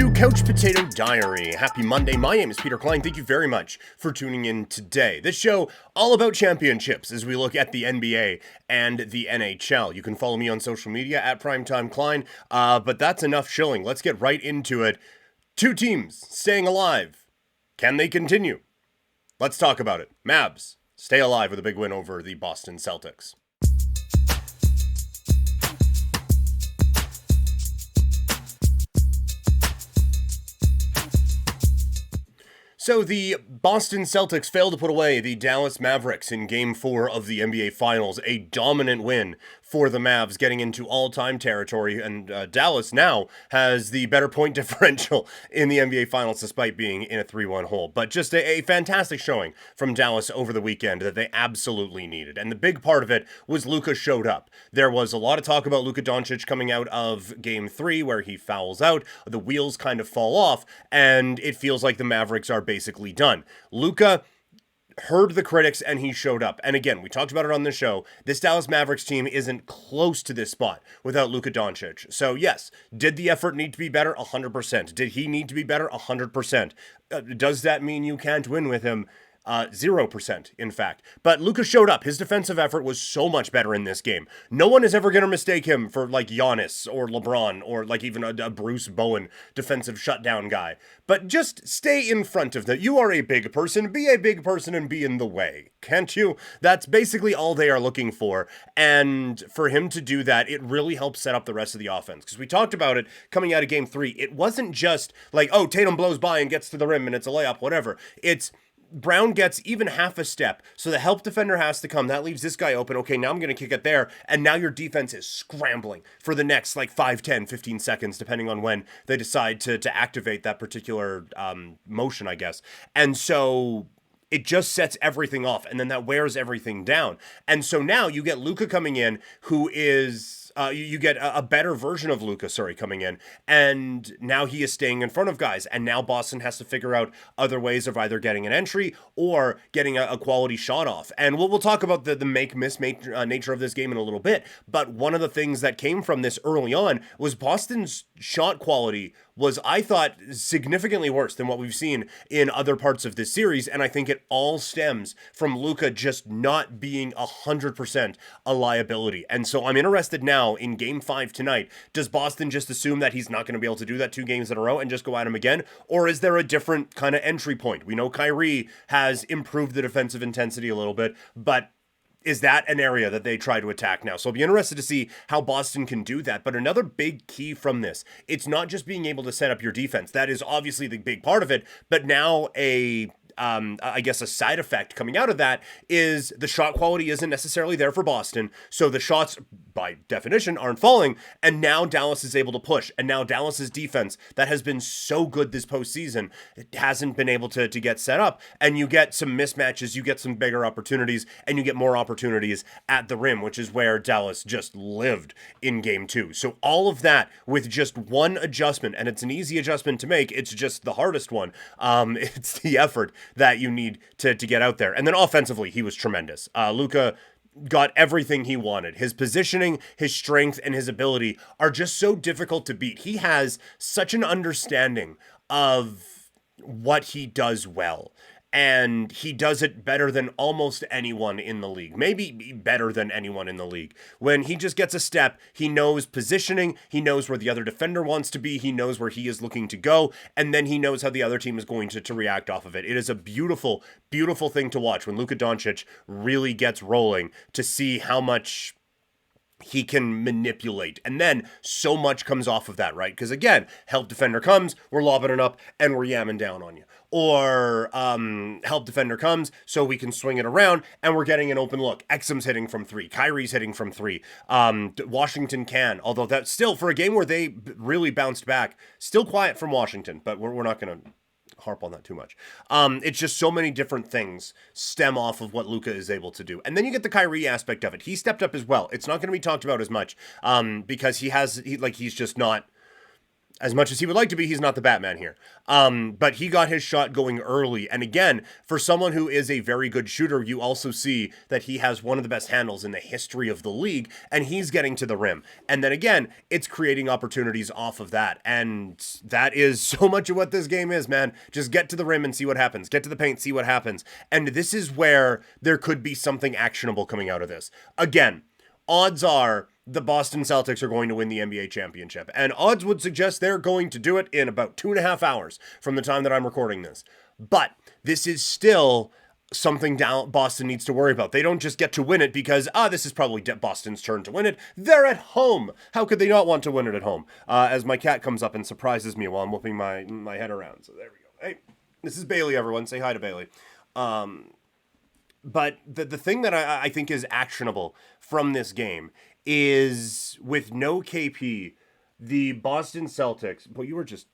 to Couch Potato Diary. Happy Monday. My name is Peter Klein. Thank you very much for tuning in today. This show all about championships as we look at the NBA and the NHL. You can follow me on social media at Primetime Klein, but that's enough shilling. Let's get right into it. Two teams staying alive. Can they continue? Let's talk about it. Mavs stay alive with a big win over the Boston Celtics. So the Boston Celtics failed to put away the Dallas Mavericks in Game 4 of the NBA Finals, a dominant win for the Mavs, getting into all-time territory, and Dallas now has the better point differential in the NBA Finals despite being in a 3-1 hole. But just a fantastic showing from Dallas over the weekend that they absolutely needed, and the big part of it was Luka showed up. There was a lot of talk about Luka Doncic coming out of Game 3 where he fouls out, the wheels kind of fall off, and it feels like the Mavericks are basically done. Luka heard the critics and he showed up. And again, we talked about it on the show. This Dallas Mavericks team isn't close to this spot without Luka Doncic. So yes, did the effort need to be better? 100%. Did he need to be better? 100%. Does that mean you can't win with him? 0%, in fact. But Luka showed up. His defensive effort was so much better in this game. No one is ever going to mistake him for like Giannis or LeBron or like even a Bruce Bowen defensive shutdown guy. But just stay in front of them. You are a big person. Be a big person and be in the way. Can't you? That's basically all they are looking for. And for him to do that, it really helps set up the rest of the offense. Because we talked about it coming out of Game 3. It wasn't just like, oh, Tatum blows by and gets to the rim and it's a layup, whatever. It's Brown gets even half a step, so the help defender has to come. That leaves this guy open. Okay, now I'm going to kick it there, and now your defense is scrambling for the next, 5, 10, 15 seconds, depending on when they decide to activate that particular motion, I guess. And so it just sets everything off, and then that wears everything down. And so now you get Luka coming in, who is... you get a better version of Luka, coming in, and now he is staying in front of guys, and now Boston has to figure out other ways of either getting an entry or getting a quality shot off. And we'll talk about the make-miss nature of this game in a little bit, but one of the things that came from this early on was Boston's shot quality was, I thought, significantly worse than what we've seen in other parts of this series, and I think it all stems from Luka just not being 100% a liability. And so I'm interested now in Game 5 tonight. Does Boston just assume that he's not going to be able to do that 2 games in a row and just go at him again? Or is there a different kind of entry point? We know Kyrie has improved the defensive intensity a little bit, but is that an area that they try to attack now? So I'll be interested to see how Boston can do that. But another big key from this, it's not just being able to set up your defense. That is obviously the big part of it, but now I guess a side effect coming out of that is the shot quality isn't necessarily there for Boston. So the shots, by definition, aren't falling. And now Dallas is able to push. And now Dallas's defense, that has been so good this postseason, it hasn't been able to get set up. And you get some mismatches, you get some bigger opportunities, and you get more opportunities at the rim, which is where Dallas just lived in Game 2. So all of that with just one adjustment, and it's an easy adjustment to make, it's just the hardest one. It's the effort that you need to get out there. And then offensively, he was tremendous. Luka got everything he wanted. His positioning, his strength, and his ability are just so difficult to beat. He has such an understanding of what he does well. And he does it better than almost anyone in the league. Maybe better than anyone in the league. When he just gets a step, he knows positioning, he knows where the other defender wants to be, he knows where he is looking to go, and then he knows how the other team is going to react off of it. It is a beautiful, beautiful thing to watch when Luka Doncic really gets rolling, to see how much he can manipulate. And then so much comes off of that, right? Because again, help defender comes, we're lobbing it up, and we're yamming down on you. Or help defender comes, so we can swing it around, and we're getting an open look. Exum's hitting from 3. Kyrie's hitting from 3. Washington can, although that's still, for a game where they really bounced back, still quiet from Washington, but we're not going to harp on that too much. It's just so many different things stem off of what Luka is able to do. And then you get the Kyrie aspect of it. He stepped up as well. It's not going to be talked about as much because he's just not As much as he would like to be, he's not the Batman here. But he got his shot going early. And again, for someone who is a very good shooter, you also see that he has one of the best handles in the history of the league, and he's getting to the rim. And then again, it's creating opportunities off of that. And that is so much of what this game is, man. Just get to the rim and see what happens. Get to the paint, see what happens. And this is where there could be something actionable coming out of this. Again, odds are the Boston Celtics are going to win the NBA championship. And odds would suggest they're going to do it in about 2.5 hours from the time that I'm recording this. But this is still something Boston needs to worry about. They don't just get to win it because, this is probably Boston's turn to win it. They're at home. How could they not want to win it at home? As my cat comes up and surprises me while I'm whipping my head around. So there we go. Hey, this is Bailey, everyone. Say hi to Bailey. But the thing that I think is actionable from this game is with no KP, the Boston Celtics. Well, you were just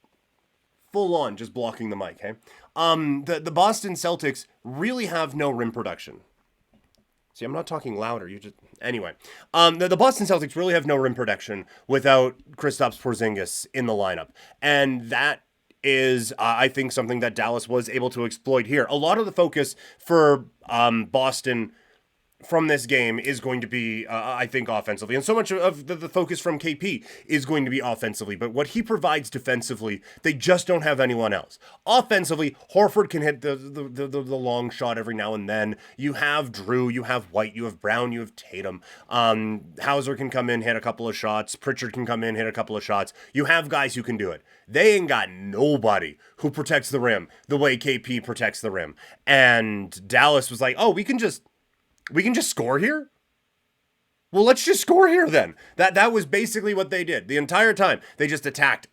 full on just blocking the mic, hey? The Boston Celtics really have no rim production. See, I'm not talking louder. Anyway. The Boston Celtics really have no rim production without Kristaps Porzingis in the lineup, and that is, I think, something that Dallas was able to exploit here. A lot of the focus for Boston from this game is going to be, I think, offensively. And so much of the focus from KP is going to be offensively. But what he provides defensively, they just don't have anyone else. Offensively, Horford can hit the long shot every now and then. You have Drew, you have White, you have Brown, you have Tatum. Hauser can come in, hit a couple of shots. Pritchard can come in, hit a couple of shots. You have guys who can do it. They ain't got nobody who protects the rim the way KP protects the rim. And Dallas was like, we can just score here? Well, let's just score here then. That was basically what they did. The entire time, they just attacked,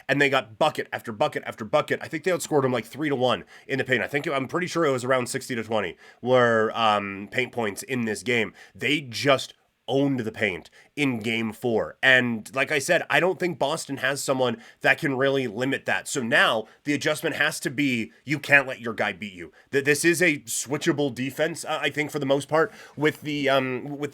and they got bucket after bucket after bucket. I think they outscored them like 3-1 in the paint. I'm pretty sure it was around 60-20 were paint points in this game. They just owned the paint in game 4. And like I said, I don't think Boston has someone that can really limit that. So now the adjustment has to be, you can't let your guy beat you. This is a switchable defense, I think, for the most part with the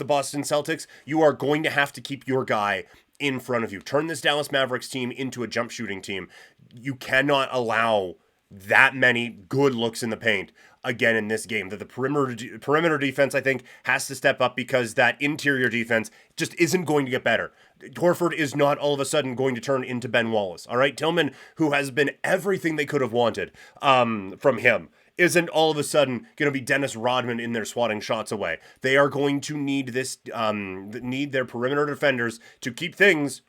Boston Celtics. You are going to have to keep your guy in front of you. Turn this Dallas Mavericks team into a jump shooting team. You cannot allow that many good looks in the paint again in this game. That the perimeter defense, I think, has to step up because that interior defense just isn't going to get better. Horford is not all of a sudden going to turn into Ben Wallace. All right, Tillman, who has been everything they could have wanted from him, isn't all of a sudden going to be Dennis Rodman in there swatting shots away. They are going to need their perimeter defenders to keep things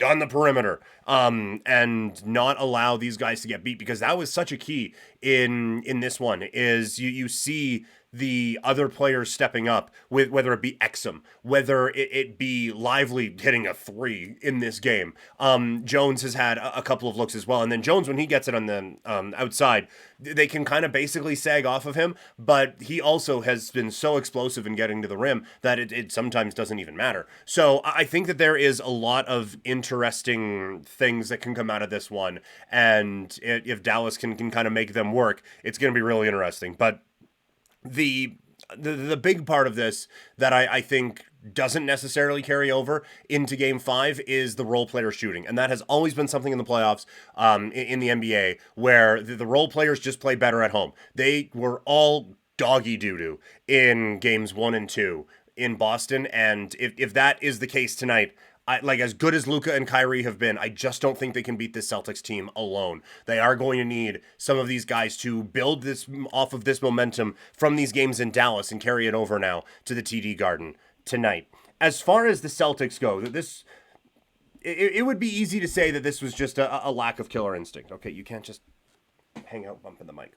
on the perimeter, and not allow these guys to get beat, because that was such a key in this one. Is you see the other players stepping up, with whether it be Exum, whether it be Lively hitting a 3 in this game. Jones has had a couple of looks as well, and then Jones, when he gets it on the outside, they can kind of basically sag off of him, but he also has been so explosive in getting to the rim that it sometimes doesn't even matter. So I think that there is a lot of interesting things that can come out of this one, and if Dallas can kind of make them work, it's going to be really interesting. But the big part of this that I think doesn't necessarily carry over into game 5 is the role player shooting. And that has always been something in the playoffs, in the NBA, where the role players just play better at home. They were all doggy doo-doo in games 1 and 2 in Boston. And if that is the case tonight, as good as Luka and Kyrie have been, I just don't think they can beat this Celtics team alone. They are going to need some of these guys to build this off of this momentum from these games in Dallas and carry it over now to the TD Garden tonight. As far as the Celtics go, it would be easy to say that this was just a lack of killer instinct. Okay, you can't just hang out bumping the mic.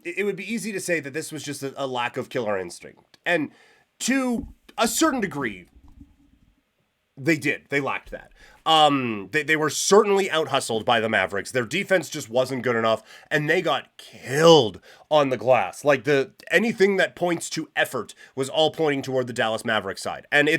It would be easy to say that this was just a lack of killer instinct. And to a certain degree, they lacked that. They were certainly out-hustled by the Mavericks. Their defense just wasn't good enough, and they got killed on the glass. Like, anything that points to effort was all pointing toward the Dallas Mavericks side. And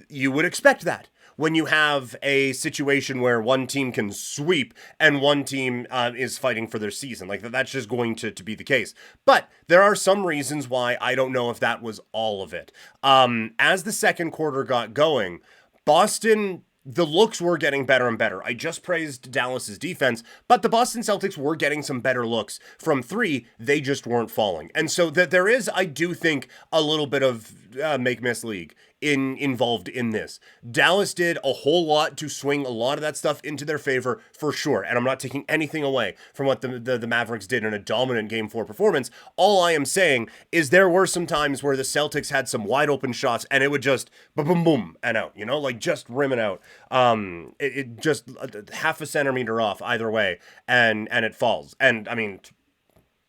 you would expect that when you have a situation where one team can sweep and one team is fighting for their season. Like, that's just going to be the case. But there are some reasons why I don't know if that was all of it. As the second quarter got going, Boston the looks were getting better and better. I just praised Dallas's defense, but the Boston Celtics were getting some better looks from three. They just weren't falling. And so that there is, I do think, a little bit of make-miss league involved in this. Dallas did a whole lot to swing a lot of that stuff into their favor, for sure. And I'm not taking anything away from what the Mavericks did in a dominant Game 4 performance. All I am saying is there were some times where the Celtics had some wide open shots and it would just boom, boom, boom, and out, like just rimming out. It just half a centimeter off either way, and it falls. And I mean,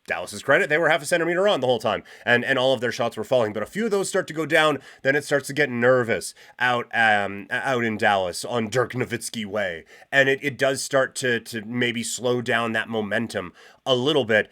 Dallas's credit, they were half a centimeter on the whole time, and all of their shots were falling. But a few of those start to go down, then it starts to get nervous out in Dallas on Dirk Nowitzki way, and it does start to maybe slow down that momentum a little bit.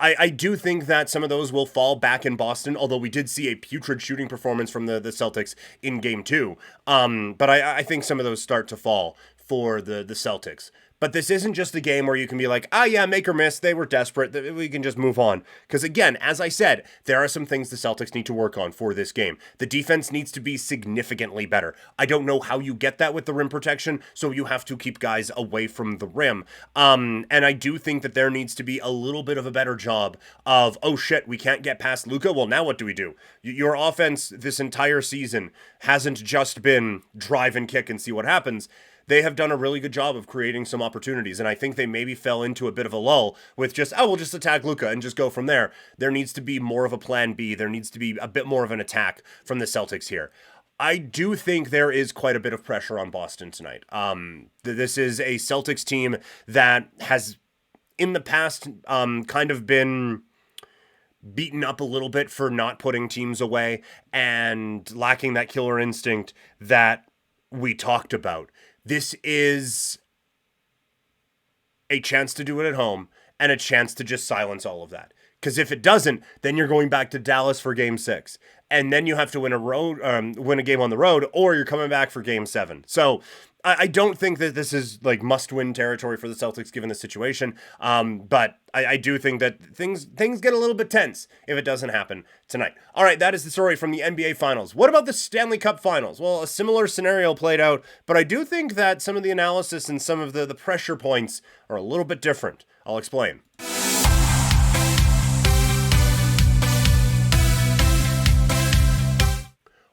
I do think that some of those will fall back in Boston, although we did see a putrid shooting performance from the Celtics in Game 2. But I think some of those start to fall for the Celtics. But this isn't just a game where you can be like, yeah, make or miss, they were desperate, we can just move on. Because again, as I said, there are some things the Celtics need to work on for this game. The defense needs to be significantly better. I don't know how you get that with the rim protection, so you have to keep guys away from the rim. And I do think that there needs to be a little bit of a better job of, oh shit, we can't get past Luka, well now what do we do? Your offense this entire season hasn't just been drive and kick and see what happens. They have done a really good job of creating some opportunities, and I think they maybe fell into a bit of a lull with just, we'll just attack Luka and just go from there. There needs to be more of a plan B. There needs to be a bit more of an attack from the Celtics here. I do think there is quite a bit of pressure on Boston tonight. This is a Celtics team that has, in the past, kind of been beaten up a little bit for not putting teams away and lacking that killer instinct that we talked about. This is a chance to do it at home and a chance to just silence all of that. Because if it doesn't, then you're going back to Dallas for Game 6. And then you have to win a game on the road, or you're coming back for Game 7. So I don't think that this is like must-win territory for the Celtics given the situation. But I do think that things get a little bit tense if it doesn't happen tonight. All right, that is the story from the NBA Finals. What about the Stanley Cup Finals? Well, a similar scenario played out, but I do think that some of the analysis and some of the pressure points are a little bit different. I'll explain.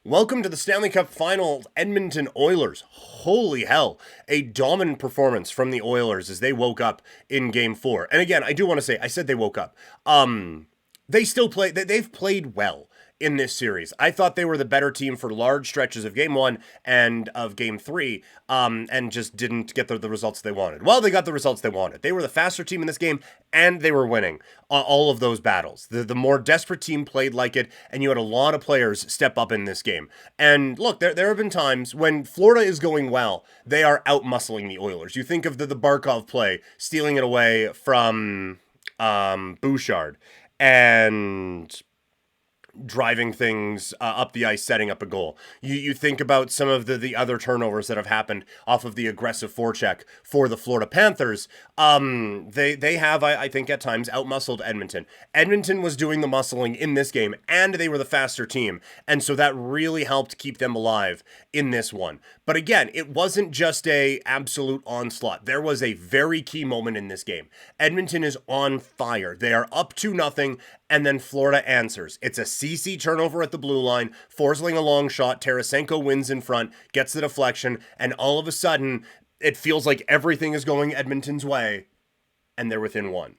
Welcome to the Stanley Cup Final, Edmonton Oilers. Holy hell, a dominant performance from the Oilers as they woke up in Game 4. And again, I do want to say, I said they woke up. They still play, they've played well in this series. I thought they were the better team for large stretches of Game 1 and of Game 3, and just didn't get the results they wanted. Well, they got the results they wanted. They were the faster team in this game, and they were winning all of those battles. The more desperate team played like it, and you had a lot of players step up in this game. And look, there have been times when Florida is going well, they are out-muscling the Oilers. You think of the Barkov play, stealing it away from Bouchard, and driving things up the ice, setting up a goal. You think about some of the other turnovers that have happened off of the aggressive forecheck for the Florida Panthers. They have, I think, at times outmuscled Edmonton. Edmonton was doing the muscling in this game, and they were the faster team, and so that really helped keep them alive in this one. But again, it wasn't just a absolute onslaught. There was a very key moment in this game. Edmonton is on fire. They are up 2-0, and then Florida answers. It's a CC turnover at the blue line, Forsling a long shot, Tarasenko wins in front, gets the deflection, and all of a sudden, it feels like everything is going Edmonton's way, and they're within one.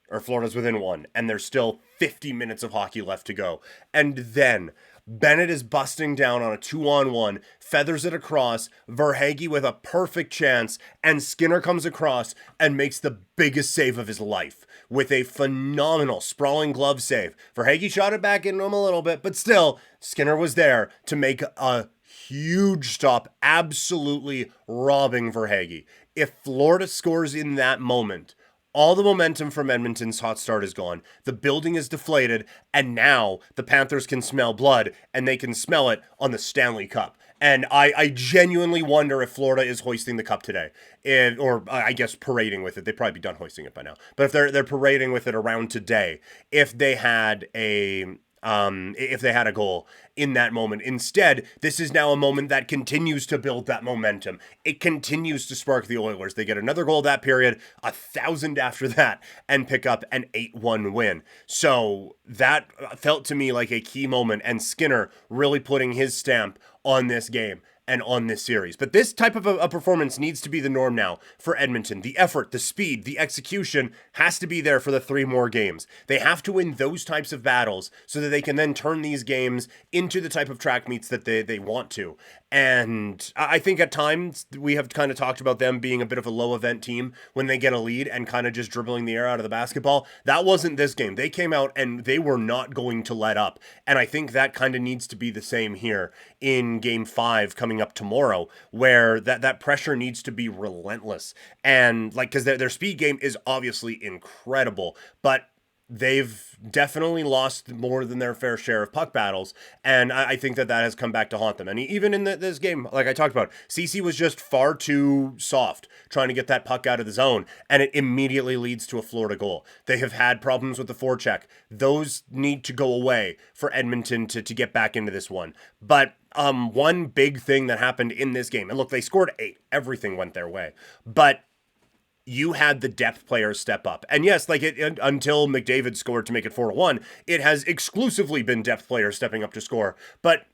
Or Florida's within one, and there's still 50 minutes of hockey left to go. And then Bennett is busting down on a 2-on-1, feathers it across, Verhaeghe with a perfect chance, and Skinner comes across and makes the biggest save of his life with a phenomenal sprawling glove save. Verhaeghe shot it back into him a little bit, but still, Skinner was there to make a huge stop, absolutely robbing Verhaeghe. If Florida scores in that moment, all the momentum from Edmonton's hot start is gone. The building is deflated, and now the Panthers can smell blood, and they can smell it on the Stanley Cup. And I genuinely wonder if Florida is hoisting the cup today, or I guess parading with it. They'd probably be done hoisting it by now. But if they're parading with it around today, if they had a if they had a goal in that moment. Instead, this is now a moment that continues to build that momentum. It continues to spark the Oilers. They get another goal that period, 1,000 after that, and pick up an 8-1 win. So that felt to me like a key moment, and Skinner really putting his stamp on this game and on this series. But this type of a performance needs to be the norm now for Edmonton. The effort, the speed, the execution has to be there for the 3 more games. They have to win those types of battles so that they can then turn these games into the type of track meets that they want to. And I think at times we have kind of talked about them being a bit of a low event team when they get a lead and kind of just dribbling the air out of the basketball. That wasn't this game. They came out and they were not going to let up. And I think that kind of needs to be the same here in game 5 coming up tomorrow, where that pressure needs to be relentless. And like, because their speed game is obviously incredible, but they've definitely lost more than their fair share of puck battles, and I think that has come back to haunt them. And even in this game, like I talked about, CC was just far too soft trying to get that puck out of the zone, and it immediately leads to a Florida goal. They have had problems with the forecheck. Those need to go away for Edmonton to get back into this one. But one big thing that happened in this game, and look, they scored 8. Everything went their way. But you had the depth players step up. And yes, like until McDavid scored to make it 4-1, it has exclusively been depth players stepping up to score. But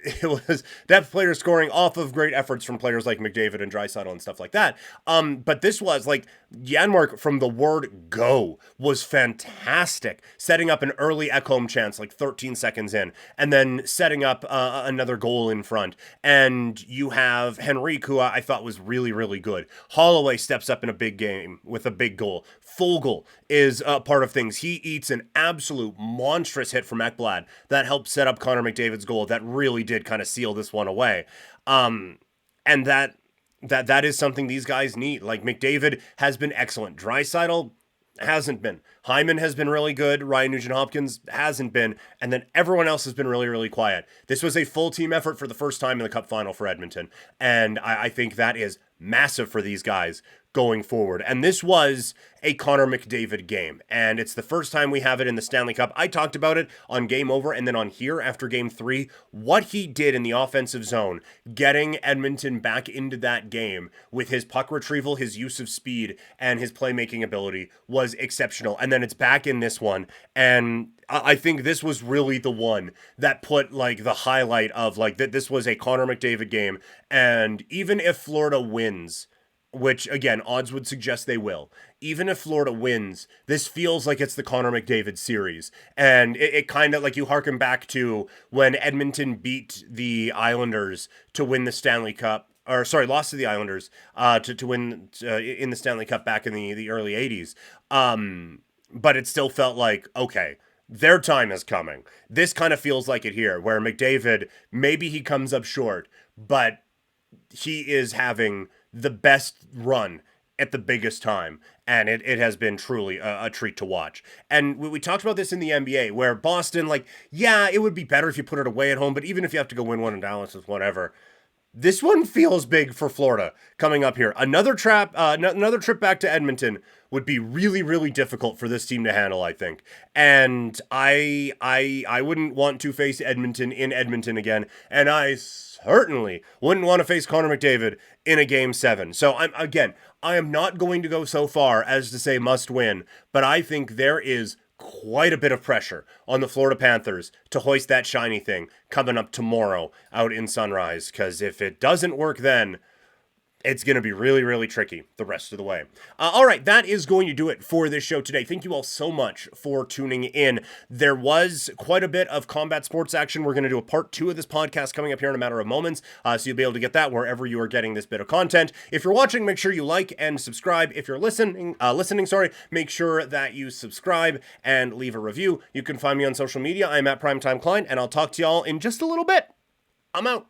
it was depth players scoring off of great efforts from players like McDavid and Draisaitl and stuff like that. But this was like Janmark from the word go was fantastic, setting up an early Ekholm chance like 13 seconds in, and then setting up another goal in front. And you have Henrique, who I thought was really, really good. Holloway steps up in a big game with a big goal. Fogel is a part of things. He eats an absolute monstrous hit from Ekblad that helped set up Connor McDavid's goal that really did kind of seal this one away. And that is something these guys need. Like, McDavid has been excellent. Draisaitl hasn't been. Hyman has been really good. Ryan Nugent-Hopkins hasn't been. And then everyone else has been really, really quiet. This was a full team effort for the first time in the Cup Final for Edmonton. And I think that is massive for these guys going forward. And this was a Connor McDavid game, and it's the first time we have it in the Stanley Cup. I talked about it on Game Over and then on here after Game 3. What he did in the offensive zone, getting Edmonton back into that game with his puck retrieval, his use of speed, and his playmaking ability was exceptional. And then it's back in this one, and I think this was really the one that put like the highlight of like that this was a Connor McDavid game. And even if Florida wins, which, again, odds would suggest they will. Even if Florida wins, this feels like it's the Connor McDavid series. And it kind of, like, you harken back to when Edmonton beat the Islanders to win the Stanley Cup. Or, sorry, lost to the Islanders to win in the Stanley Cup back in the early 80s. But it still felt like, okay, their time is coming. This kind of feels like it here, where McDavid, maybe he comes up short, but he is having the best run at the biggest time, and it has been truly a treat to watch. And we talked about this in the NBA, where Boston, like, yeah, it would be better if you put it away at home, but even if you have to go win one in Dallas, it's whatever. This one feels big for Florida coming up here. Another trip back to Edmonton would be really, really difficult for this team to handle, I think. And I wouldn't want to face Edmonton in Edmonton again, and I certainly wouldn't want to face Connor McDavid in a Game 7. So I am not going to go so far as to say must win, but I think there is quite a bit of pressure on the Florida Panthers to hoist that shiny thing coming up tomorrow out in Sunrise, because if it doesn't work then, it's going to be really, really tricky the rest of the way. All right, that is going to do it for this show today. Thank you all so much for tuning in. There was quite a bit of combat sports action. We're going to do a part 2 of this podcast coming up here in a matter of moments, so you'll be able to get that wherever you are getting this bit of content. If you're watching, make sure you like and subscribe. If you're listening, make sure that you subscribe and leave a review. You can find me on social media. I'm at Primetime Klein, and I'll talk to y'all in just a little bit. I'm out.